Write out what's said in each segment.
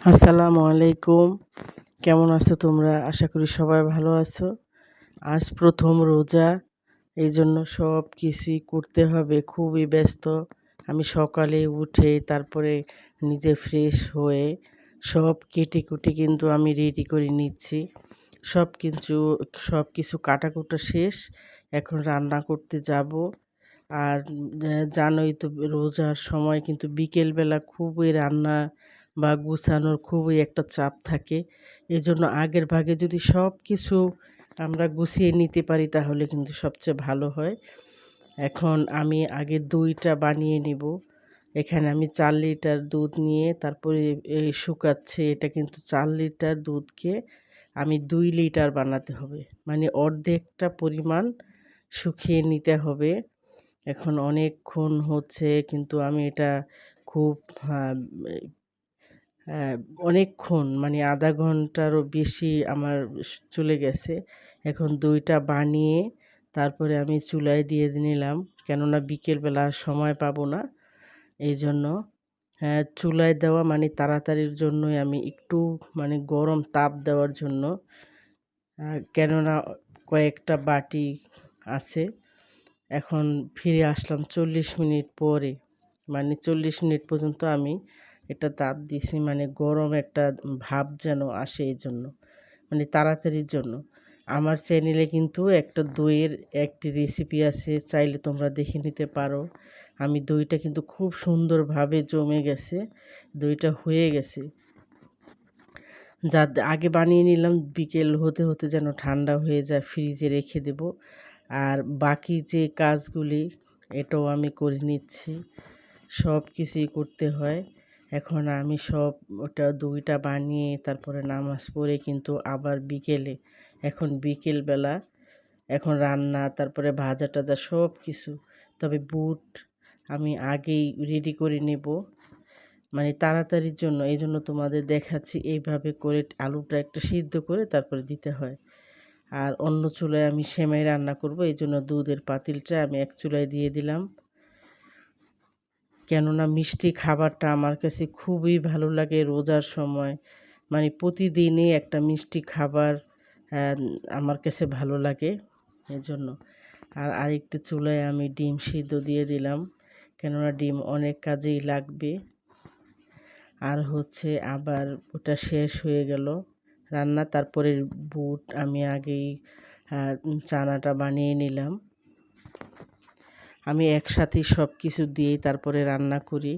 আসসালামু আলাইকুম। কেমন আছো তোমরা? আশা করি সবাই ভালো আছো। আজ প্রথম রোজা, এইজন্য সব কিছুই করতে হবে, খুবই ব্যস্ত। আমি সকালে উঠে তারপরে নিজে ফ্রেশ হয়ে সব কেটে-কুটে কিন্তু আমি রেডি করে নিচ্ছি। সব কিছু সবকিছু কাটাকুটা শেষ। এখন রান্না করতে যাবো। আর জানোই তো রোজার সময় কিন্তু বিকেলবেলা খুবই রান্না বা গুছানোর খুবই একটা চাপ থাকে। এজন্য আগের ভাগে যদি সবকিছু আমরা গুছিয়ে নিতে পারি তাহলে কিন্তু সবচেয়ে ভালো হয়। এখন আমি আগে দইটা বানিয়ে নিব। এখানে আমি ৪ লিটার দুধ নিয়ে তারপরে শুকাচ্ছে। এটা কিন্তু ৪ লিটার দুধকে আমি ২ লিটার বানাতে হবে। মানে অর্ধেকটা পরিমাণ শুকিয়ে নিতে হবে। এখন অনেকক্ষণ হচ্ছে কিন্তু আমি এটা খুব আ হ্যাঁ, অনেকক্ষণ মানে ০.৫ ঘন্টারও বেশি আমার চলে গেছে। এখন দইটা বানিয়ে তারপরে আমি চুলায় দিয়ে নিলাম। কেননা বিকেলবেলা আর সময় পাবো না। এইজন্য চুলায় দেওয়া মানে তাড়াতাড়ির জন্যই আমি একটু মানে গরম তাপ দেওয়ার জন্য কেননা কয়েকটা বাটি আছে। এখন ফিরে আসলাম ৪০ মিনিট পরে। মানে ৪০ মিনিট পর্যন্ত আমি এটা তাপ দিছি, মানে গরম একটা ভাব যেন আসে এইজন্য। মানে তাড়াতাড়ির জন্য। আমার চ্যানেলে কিন্তু একটা দইয়ের একটি রেসিপি আছে, চাইলে তোমরা দেখে নিতে পারো। আমি দইটা কিন্তু খুব সুন্দরভাবে জমে গেছে। দইটা হয়ে গেছে। যা আগে বানিয়ে নিলাম, বিকেল হতে, হতে যেন ঠান্ডা হয়ে যায়, ফ্রিজে রেখে দেব। আর বাকি যে কাজগুলি এটাও আমি করে নিচ্ছি। সব কিছুই করতে হয়। এখন আমি ওটা দইটা বানিয়ে তারপরে নামাজ পড়ে কিন্তু আবার বিকেলে, এখন বিকেলবেলা, এখন রান্না তারপরে ভাজা-টাজা সব কিছু। তবে বুট আমি আগেই রেডি করে নেব। মানে তাড়াতাড়ির জন্য, এইজন্য তোমাদের দেখাচ্ছি এইভাবে করে আলুটা একটা সিদ্ধ করে তারপরে দিতে হয়। আর অন্য চুলায় আমি সেমাই রান্না করব, এইজন্য দুধের পাতিলটা আমি এক চুলায় দিয়ে দিলাম। কেননা মিষ্টি খাবারটা আমার কাছে খুবই ভালো লাগে রোজার সময়। মানে প্রতিদিনই একটা মিষ্টি খাবার আমার কাছে ভালো লাগে এজন্য। আর আরেকটি চুলায় আমি ডিম সিদ্ধ দিয়ে দিলাম, কেননা ডিম অনেক কাজেই লাগবে। আর হচ্ছে আবার ওটা শেষ হয়ে গেল রান্না। তারপরে বুট আমি আগেই চানাটা বানিয়ে নিলাম। আমি একসাথেই সব কিছু দিয়েই তারপরে রান্না করি।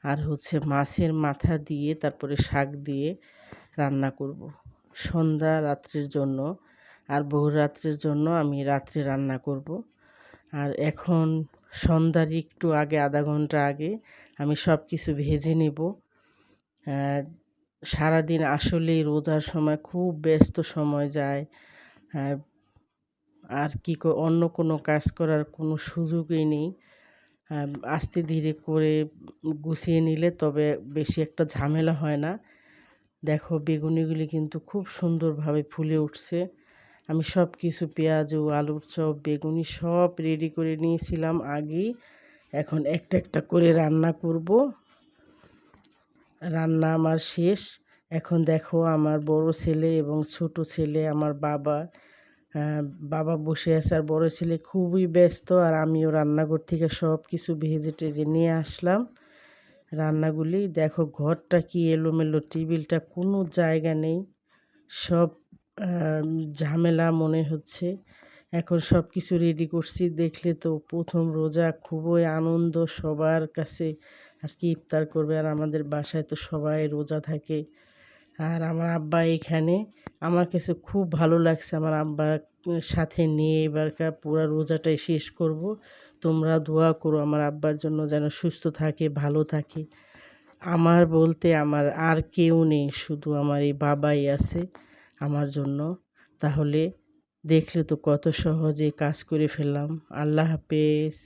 আর হচ্ছে মাছের মাথা দিয়ে তারপরে শাক দিয়ে রান্না করব সন্ধ্যা রাত্রের জন্য। আর বহুরাত্রের জন্য আমি রাত্রে রান্না করব। আর এখন সন্ধ্যার একটু আগে, ০.৫ ঘন্টা আগে আমি সব কিছু ভেজে নেব। সারাদিন আসলেই রোজার সময় খুব ব্যস্ত সময় যায়। আর অন্য কোনো কাজ করার কোনো সুযোগই নেই। আস্তে ধীরে করে গুছিয়ে নিলে তবে বেশি একটা ঝামেলা হয় না। দেখো বেগুনিগুলি কিন্তু খুব সুন্দরভাবে ফুলে উঠছে। আমি সব কিছু পেঁয়াজু, আলুর চপ, বেগুনি সব রেডি করে নিয়েছিলাম আগেই। এখন একটা একটা করে রান্না করব। রান্না আমার শেষ। এখন দেখো আমার বড় ছেলে এবং ছোট ছেলে, আমার বাবা বসে আছে আর বড় ছেলে খুবই ব্যস্ত। আর আমিও রান্নাঘর থেকে সব কিছু ভেজে টেজে নিয়ে আসলাম। রান্নাগুলি দেখো, ঘরটা কি এলোমেলো, টেবিলটা কোনো জায়গা নেই, সব ঝামেলা মনে হচ্ছে। এখন সব কিছু রেডি করছি, দেখলে তো প্রথম রোজা, খুবই আনন্দ সবার কাছে। আজকে ইফতার করবে আর আমাদের বাসায় তো সবাই রোজা থাকে। আর আমার আব্বা এখানে, আমার কাছে খুব ভালো লাগছে আমার আব্বার সাথে নিয়ে এবারকার পুরা রোজাটাই শেষ করব। তোমরা দোয়া করো আমার আব্বার জন্য, যেন সুস্থ থাকে, ভালো থাকে। আমার বলতে আমার আর কেউ নেই, শুধু আমার এই বাবাই আছে আমার জন্য। তাহলে দেখলে তো কত সহজে কাজ করে ফেললাম। আল্লাহ হাফেজ।